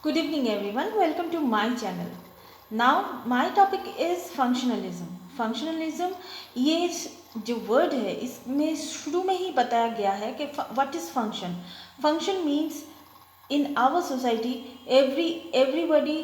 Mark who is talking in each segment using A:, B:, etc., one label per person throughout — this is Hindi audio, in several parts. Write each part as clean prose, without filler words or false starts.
A: Good evening everyone, welcome to my channel. Now my topic is functionalism. Functionalism ये जो वर्ड है इसमें शुरू में ही बताया गया है कि what is function. Function means in our society everybody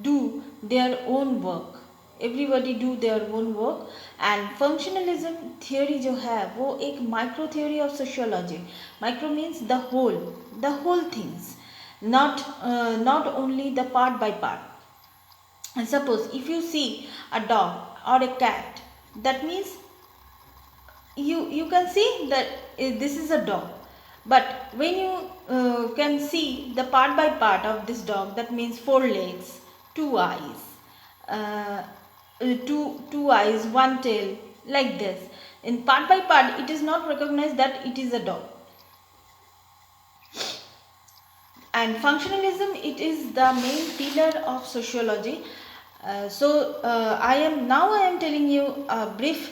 A: do their own work. Everybody do their own work and functionalism theory जो है वो एक micro theory of sociology. Micro means the whole things, not only the part by part. And suppose if you see a dog or a cat, that means you can see that this is a dog, but when you can see the part by part of this dog, that means four legs, two eyes, two eyes, one tail, like this. In part by part, it is not recognized that it is a dog. And functionalism, it is the main pillar of sociology. I am telling you a brief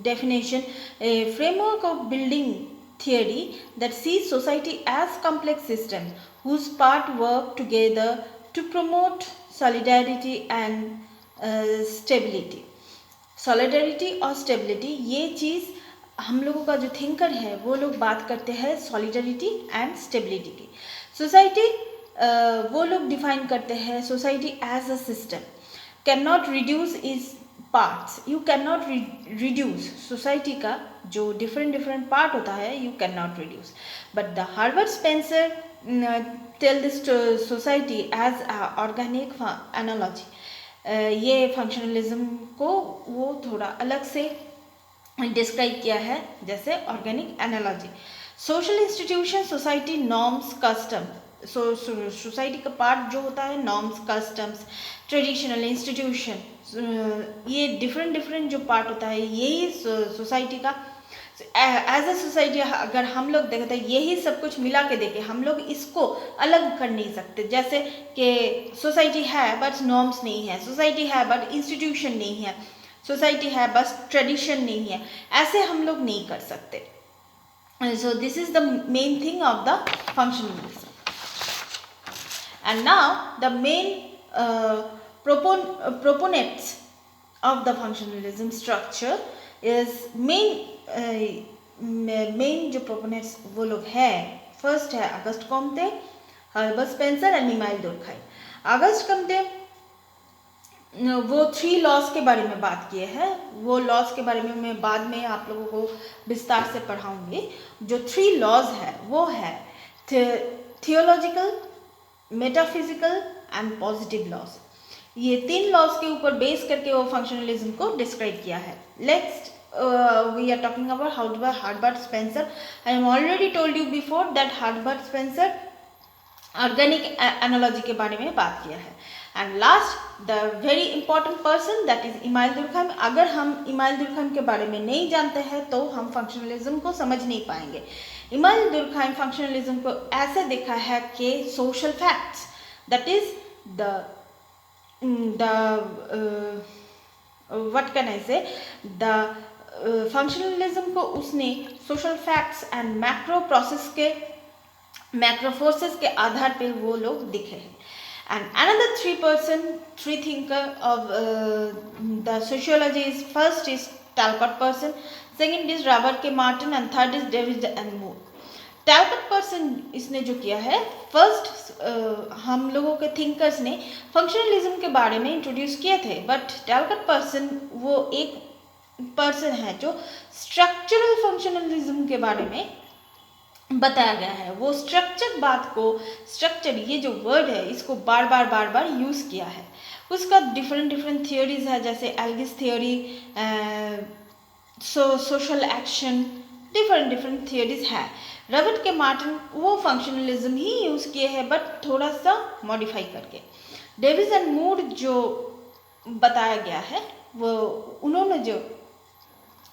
A: definition, a framework of building theory that sees society as complex system whose part work together to promote solidarity and stability. Solidarity और स्टेबिलिटी, ये चीज़ हम लोगों का जो थिंकर है वो लोग बात करते हैं सॉलिडरिटी एंड स्टेबिलिटी की. सोसाइटी वो लोग डिफाइन करते हैं society as a system, can not reduce its parts. You can not reduce society का जो डिफरेंट पार्ट होता है, you can not reduce. But the Herbert Spencer tell this society as organic analogy. ये फंक्शनलिज्म को वो थोड़ा अलग से डिस्क्राइब किया है जैसे organic analogy. Social institution, society, norms, custom. Society का पार्ट जो होता है नॉर्म्स, कस्टम्स, ट्रेडिशनल, इंस्टीट्यूशन, ये डिफरेंट जो पार्ट होता है यही सोसाइटी का. एज अ सोसाइटी अगर हम लोग देखते हैं यही सब कुछ मिला के देखें, हम लोग इसको अलग कर नहीं सकते. जैसे कि सोसाइटी है बट नॉर्म्स नहीं है, सोसाइटी है बट इंस्टीट्यूशन नहीं है, सोसाइटी है बस ट्रेडिशन नहीं है, ऐसे हम लोग नहीं कर सकते. So this is the main thing of the functionalism. And now the main proponents of the functionalism structure is main जो प्रोपोनेंट्स वो लोग हैं. फर्स्ट है August Comte, Herbert Spencer and email दुर्खाइम. August Comte वो 3 लॉज के बारे में बात किए हैं. वो लॉज के बारे में मैं बाद में आप लोगों को विस्तार से पढ़ाऊंगी. जो 3 लॉज है वो है theological, metaphysical and positive laws. ये 3 लॉज के ऊपर बेस करके वो फंक्शनलिज्म को डिस्क्राइब किया है. Next we are talking about Herbert Spencer. I am already told you before that Herbert Spencer organic analogy के बारे में बात किया है. And last the very important person that is email दुर्खाइम. अगर हम इमाइल दुर्खाइम के बारे में नहीं जानते हैं तो हम फंक्शनलिज्म को समझ नहीं पाएंगे. इमाइल दुर्खाइम फंक्शनलिज्म को ऐसे देखा है कि social facts, that is what can I say, the functionalism को उसने social facts and macro forces के आधार पे वो लोग दिखे हैं. And another three thinker of the sociology is, first is Talcott Parson, second is Robert K Merton and third is David and Moore. Talcott Parson इसने जो किया है, फर्स्ट हम लोगों के थिंकर्स ने फंक्शनलिज्म के बारे में इंट्रोड्यूस किए थे, बट टैलकॉट पर्सन वो एक पर्सन है जो स्ट्रक्चरल फंक्शनलिज्म के बारे में बताया गया है. वो स्ट्रक्चर बात को, स्ट्रक्चर ये जो वर्ड है इसको बार बार यूज़ किया है. उसका डिफरेंट थियोरीज है जैसे एल्गिस theory, social action, different theories है. रॉबर्ट के मार्टिन वो फंक्शनलिज्म ही यूज़ किए हैं बट थोड़ा सा मॉडिफाई करके. डेविस एंड मूर जो बताया गया है वो उन्होंने जो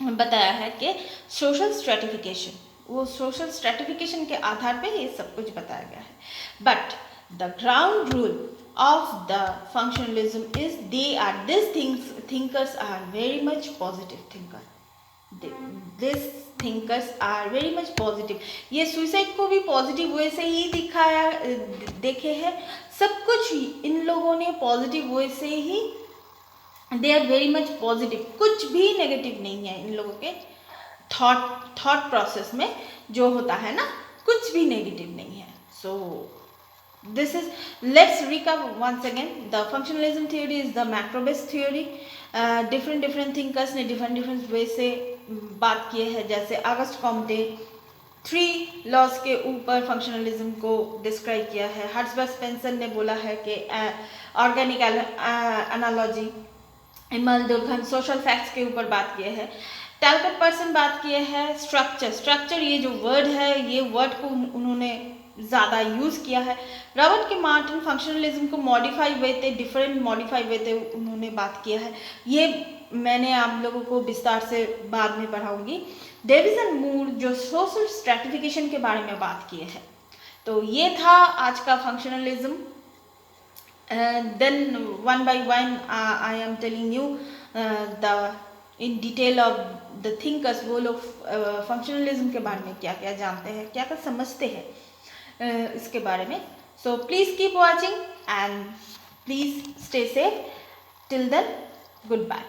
A: बताया है कि सोशल स्ट्रेटिफिकेशन, वो सोशल स्ट्रेटिफिकेशन के आधार पे ये सब कुछ बताया गया है. But the ground rule of the functionalism is these thinkers are very much positive thinker. This thinkers are very much positive. ये सुसाइड को भी पॉजिटिव वे से ही दिखाया देखे हैं, सब कुछ इन लोगों ने पॉजिटिव वे से ही, they are very much positive, कुछ भी नेगेटिव नहीं है इन लोगों के थॉट प्रोसेस में जो होता है ना, कुछ भी नेगेटिव नहीं है. सो this is, let's recap once again. The functionalism theory is the macro based theory. different thinkers ने different way से बात किए हैं. जैसे अगस्ट कॉम्टे 3 लॉज के ऊपर फंक्शनलिज्म को डिस्क्राइब किया है. हर्ट्सबर्ग स्पेंसर ने बोला है कि organic analogy, Emile Durkheim social facts के ऊपर बात किए हैं. टैलकट पर्सन बात किए हैं स्ट्रक्चर ये जो वर्ड है, ये वर्ड को उन्होंने ज़्यादा यूज़ किया है. रॉबर्ट के मार्टिन फंक्शनलिज्म को मॉडिफाई वे थे, डिफरेंट मॉडिफाई वे थे उन्होंने बात किया है. ये मैंने आप लोगों को विस्तार से बाद में पढ़ाऊंगी. डेविस एंड मूर जो सोशल स्ट्रैटिफिकेशन के बारे में बात किए हैं. तो ये था आज का functionalism. Then one by one I am telling you the in detail of the thinkers. वो लोग फंक्शनलिज्म के बारे में क्या क्या जानते हैं, क्या क्या समझते हैं इसके बारे में. So please keep watching and please stay safe. Till then, good bye.